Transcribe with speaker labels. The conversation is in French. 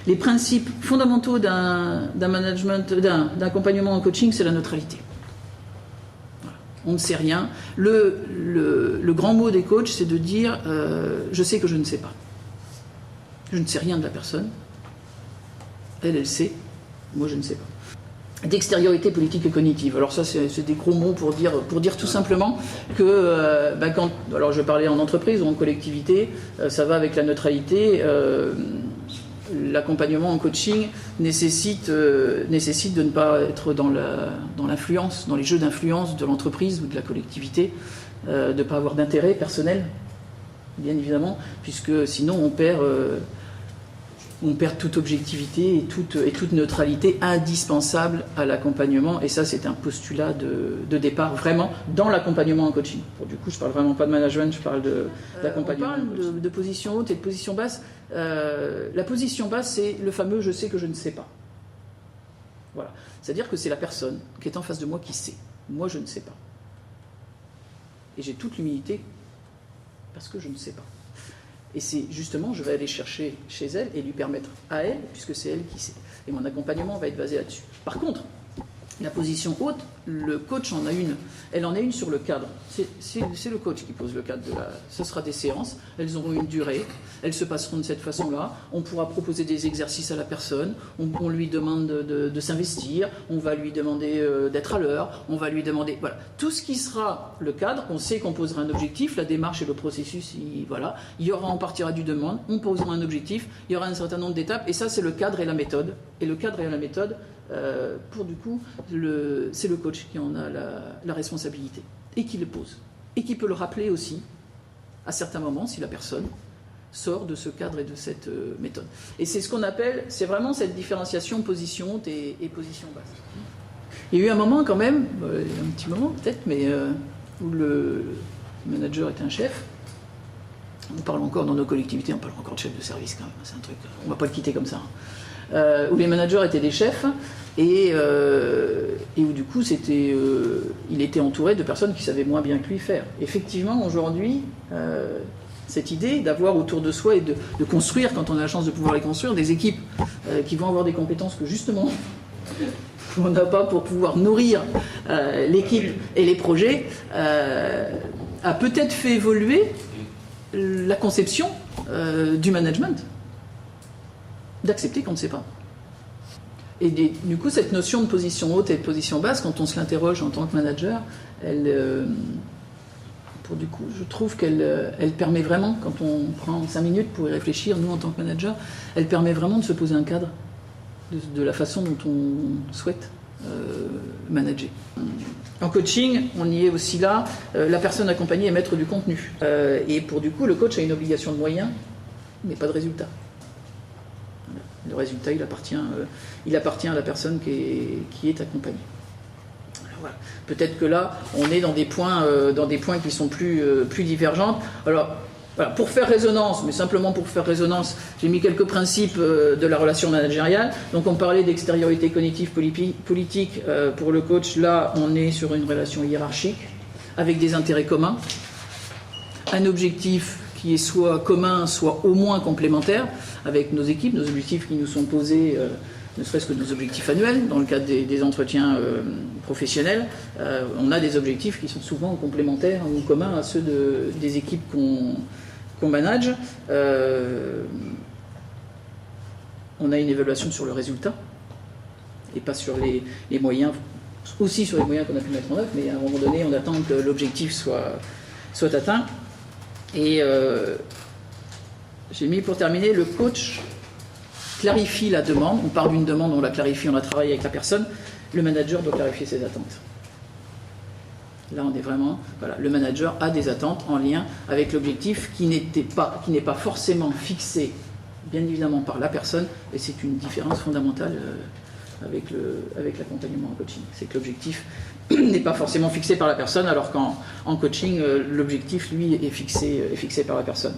Speaker 1: Les principes fondamentaux d'un management, d'un accompagnement en coaching, c'est la neutralité. Voilà. On ne sait rien. Le grand mot des coachs, c'est de dire je sais que je ne sais pas. Je ne sais rien de la personne. Elle sait. Moi, je ne sais pas. D'extériorité politique et cognitive. Alors ça, c'est des gros mots pour dire tout simplement que alors je parlais en entreprise ou en collectivité, ça va avec la neutralité. L'accompagnement en coaching nécessite de ne pas être dans l'influence, dans les jeux d'influence de l'entreprise ou de la collectivité, de ne pas avoir d'intérêt personnel, bien évidemment, puisque sinon on perd toute objectivité et toute neutralité indispensable à l'accompagnement. Et ça, c'est un postulat de départ, vraiment, dans l'accompagnement en coaching. Bon, du coup, je ne parle vraiment pas de management, je parle d'accompagnement. On parle de position haute et de position basse. La position basse, c'est le fameux « je sais que je ne sais pas ». Voilà. C'est-à-dire que c'est la personne qui est en face de moi qui sait. Moi, je ne sais pas. Et j'ai toute l'humilité parce que je ne sais pas. Et c'est justement, je vais aller chercher chez elle et lui permettre à elle, puisque c'est elle qui sait. Et mon accompagnement va être basé là-dessus. Par contre, la position haute, le coach en a une. Elle en a une sur le cadre. C'est le coach qui pose le cadre. Ce sera des séances, elles auront une durée, elles se passeront de cette façon-là. On pourra proposer des exercices à la personne, on lui demande de s'investir, on va lui demander d'être à l'heure, on va lui demander... Voilà. Tout ce qui sera le cadre, on sait qu'on posera un objectif, la démarche et le processus, voilà. On partira du demande, on posera un objectif, il y aura un certain nombre d'étapes, et ça c'est le cadre et la méthode. Et le cadre et la méthode, pour du coup, c'est le coach qui en a la responsabilité et qui le pose et qui peut le rappeler aussi à certains moments si la personne sort de ce cadre et de cette méthode. Et c'est ce qu'on appelle, c'est vraiment cette différenciation position haute et position basse. Il y a eu un moment quand même, un petit moment peut-être, mais où le manager est un chef. On parle encore dans nos collectivités, on parle encore de chef de service quand même, c'est un truc, on ne va pas le quitter comme ça. Où les managers étaient des chefs et où du coup il était entouré de personnes qui savaient moins bien que lui faire. Effectivement, aujourd'hui, cette idée d'avoir autour de soi et de construire, quand on a la chance de pouvoir les construire, des équipes qui vont avoir des compétences que justement on n'a pas pour pouvoir nourrir l'équipe et les projets, a peut-être fait évoluer la conception du management. D'accepter qu'on ne sait pas. Et du coup, cette notion de position haute et de position basse, quand on se l'interroge en tant que manager, du coup, je trouve qu'elle permet vraiment, quand on prend 5 minutes pour y réfléchir, nous en tant que manager, elle permet vraiment de se poser un cadre de la façon dont on souhaite manager. En coaching, on y est aussi là, la personne accompagnée est maître du contenu. Et pour du coup, le coach a une obligation de moyens, mais pas de résultat. Le résultat, il appartient à la personne qui est accompagnée. Voilà. Peut-être que là, on est dans des points qui sont plus divergents. Alors, voilà, pour faire résonance, mais simplement pour faire résonance, j'ai mis quelques principes de la relation managériale. Donc, on parlait d'extériorité cognitive politique. Pour le coach, là, on est sur une relation hiérarchique, avec des intérêts communs, un objectif qui est soit commun, soit au moins complémentaire avec nos équipes, nos objectifs qui nous sont posés, ne serait-ce que nos objectifs annuels, dans le cadre des entretiens professionnels. On a des objectifs qui sont souvent complémentaires ou communs à ceux des équipes qu'on manage. On a une évaluation sur le résultat et pas sur les moyens, aussi sur les moyens qu'on a pu mettre en œuvre, mais à un moment donné, on attend que l'objectif soit atteint. Et j'ai mis pour terminer, le coach clarifie la demande. On part d'une demande, on la clarifie, on la travaille avec la personne. Le manager doit clarifier ses attentes. Là, on est vraiment... Voilà, le manager a des attentes en lien avec l'objectif qui n'est pas forcément fixé, bien évidemment, par la personne. Et c'est une différence fondamentale avec l'accompagnement en coaching. C'est que l'objectif n'est pas forcément fixé par la personne, alors qu'en coaching, l'objectif, lui, est fixé par la personne.